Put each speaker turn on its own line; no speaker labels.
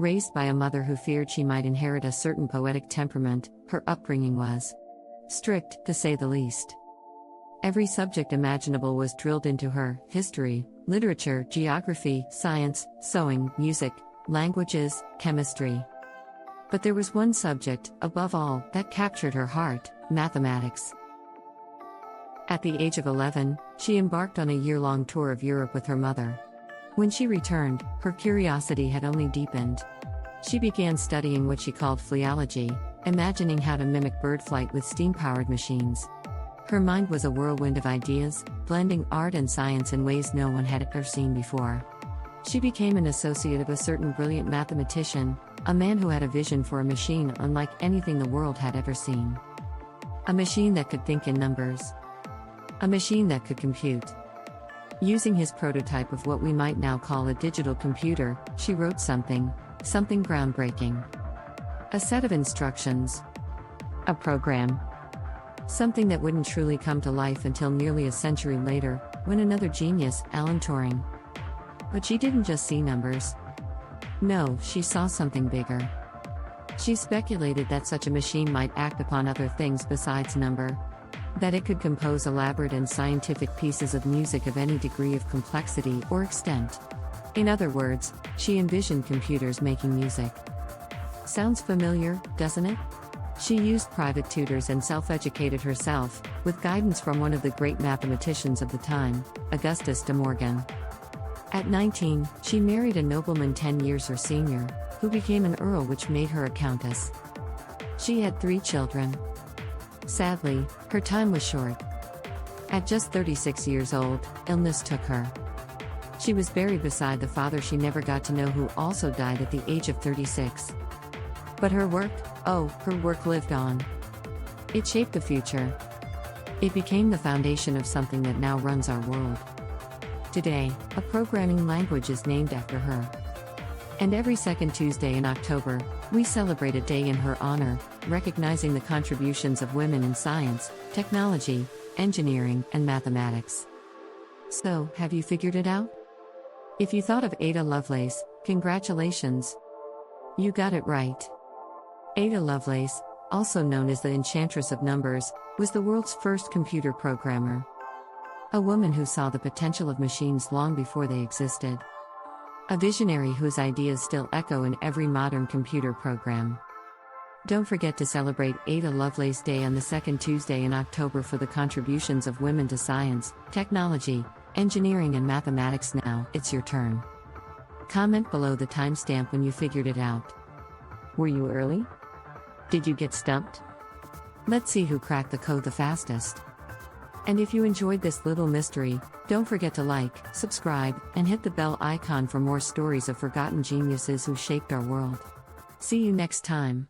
Raised by a mother who feared she might inherit a certain poetic temperament, her upbringing was strict, to say the least. Every subject imaginable was drilled into her: history, literature, geography, science, sewing, music, languages, chemistry. But there was one subject, above all, that captured her heart: mathematics. At the age of 11, she embarked on a year-long tour of Europe with her mother. When she returned, her curiosity had only deepened. She began studying what she called phleology, imagining how to mimic bird flight with steam-powered machines. Her mind was a whirlwind of ideas, blending art and science in ways no one had ever seen before. She became an associate of a certain brilliant mathematician, a man who had a vision for a machine unlike anything the world had ever seen. A machine that could think in numbers. A machine that could compute. Using his prototype of what we might now call a digital computer, she wrote something groundbreaking. A set of instructions. A program. Something that wouldn't truly come to life until nearly a century later, when another genius, Alan Turing. But she didn't just see numbers. No, she saw something bigger. She speculated that such a machine might act upon other things besides number. That it could compose elaborate and scientific pieces of music of any degree of complexity or extent. In other words, she envisioned computers making music. Sounds familiar, doesn't it? She used private tutors and self-educated herself, with guidance from one of the great mathematicians of the time, Augustus de Morgan. At 19, she married a nobleman 10 years her senior, who became an earl, which made her a countess. She had 3 children. Sadly, her time was short. At just 36 years old, illness took her. She was buried beside the father she never got to know, who also died at the age of 36. But her work lived on. It shaped the future. It became the foundation of something that now runs our world. Today, a programming language is named after her. And every second Tuesday in October, we celebrate a day in her honor, recognizing the contributions of women in science, technology, engineering, and mathematics. So, have you figured it out? If you thought of Ada Lovelace, congratulations! You got it right. Ada Lovelace, also known as the Enchantress of Numbers, was the world's first computer programmer. A woman who saw the potential of machines long before they existed. A visionary whose ideas still echo in every modern computer program. Don't forget to celebrate Ada Lovelace Day on the second Tuesday in October for the contributions of women to science, technology, engineering and mathematics. Now, it's your turn. Comment below the timestamp when you figured it out. Were you early? Did you get stumped? Let's see who cracked the code the fastest. And if you enjoyed this little mystery, don't forget to like, subscribe, and hit the bell icon for more stories of forgotten geniuses who shaped our world. See you next time.